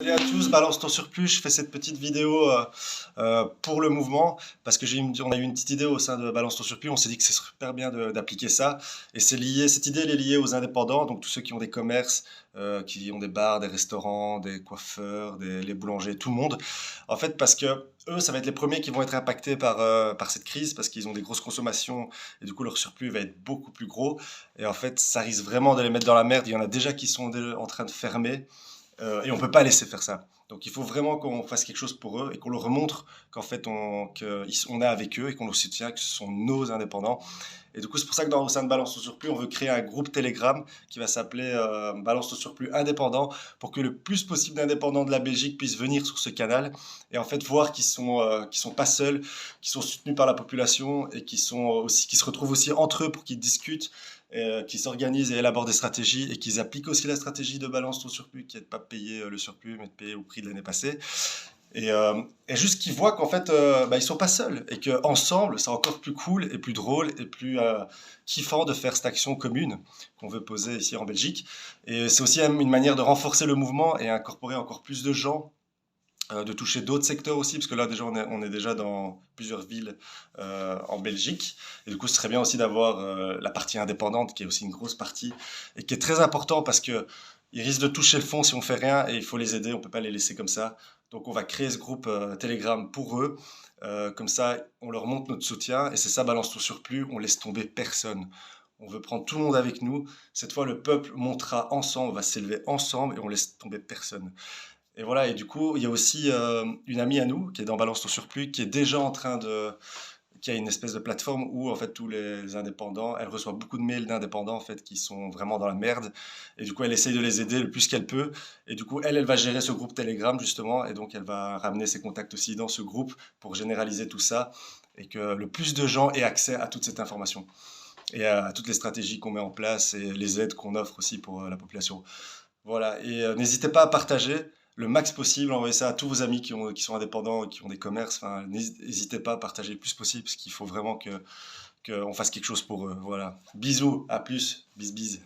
Salut à tous, Balance ton surplus. Je fais cette petite vidéo pour le mouvement parce que on a eu une petite idée au sein de Balance ton surplus. On s'est dit que ce serait super bien d'appliquer ça. Et c'est lié, cette idée elle est liée aux indépendants, donc tous ceux qui ont des commerces, qui ont des bars, des restaurants, des coiffeurs, les boulangers, tout le monde. En fait, parce que eux, ça va être les premiers qui vont être impactés par cette crise parce qu'ils ont des grosses consommations et du coup leur surplus va être beaucoup plus gros. Et en fait, ça risque vraiment de les mettre dans la merde. Il y en a déjà qui sont en train de fermer. Et on ne peut pas laisser faire ça. Donc il faut vraiment qu'on fasse quelque chose pour eux et qu'on leur montre qu'en fait on est avec eux et qu'on les soutient, que ce sont nos indépendants. Et du coup c'est pour ça que au sein de Balance au surplus, on veut créer un groupe Telegram qui va s'appeler Balance au surplus indépendant pour que le plus possible d'indépendants de la Belgique puissent venir sur ce canal et en fait voir qu'ils sont pas seuls, qu'ils sont soutenus par la population et qui se retrouvent aussi entre eux pour qu'ils discutent, qui s'organisent et élaborent des stratégies et qu'ils appliquent aussi la stratégie de balance ton surplus, qui est de ne pas payer le surplus, mais de payer au prix de l'année passée. Et juste qu'ils voient qu'en fait, ils sont pas seuls et qu'ensemble, c'est encore plus cool et plus drôle et plus kiffant de faire cette action commune qu'on veut poser ici en Belgique. Et c'est aussi une manière de renforcer le mouvement et incorporer encore plus de gens, de toucher d'autres secteurs aussi, parce que là déjà on est déjà dans plusieurs villes en Belgique, et du coup ce serait bien aussi d'avoir la partie indépendante qui est aussi une grosse partie et qui est très important parce que ils risquent de toucher le fond si on fait rien et il faut les aider, on peut pas les laisser comme ça. Donc on va créer ce groupe Telegram pour eux, comme ça on leur montre notre soutien et c'est ça Balance ton surplus, on laisse tomber personne. On veut prendre tout le monde avec nous. Cette fois, le peuple montera ensemble, on va s'élever ensemble et on laisse tomber personne. Et voilà, et du coup, il y a aussi une amie à nous qui est dans Balance ton surplus, qui est déjà en train qui a une espèce de plateforme où en fait tous les indépendants, elle reçoit beaucoup de mails d'indépendants en fait qui sont vraiment dans la merde, et du coup elle essaye de les aider le plus qu'elle peut, et du coup elle va gérer ce groupe Telegram justement, et donc elle va ramener ses contacts aussi dans ce groupe pour généraliser tout ça, et que le plus de gens aient accès à toute cette information et à toutes les stratégies qu'on met en place et les aides qu'on offre aussi pour la population. Voilà, et n'hésitez pas à partager le max possible, envoyez ça à tous vos amis qui sont indépendants, qui ont des commerces. Enfin, n'hésitez pas à partager le plus possible, parce qu'il faut vraiment qu'on fasse quelque chose pour eux. Voilà. Bisous, à plus, bis bis.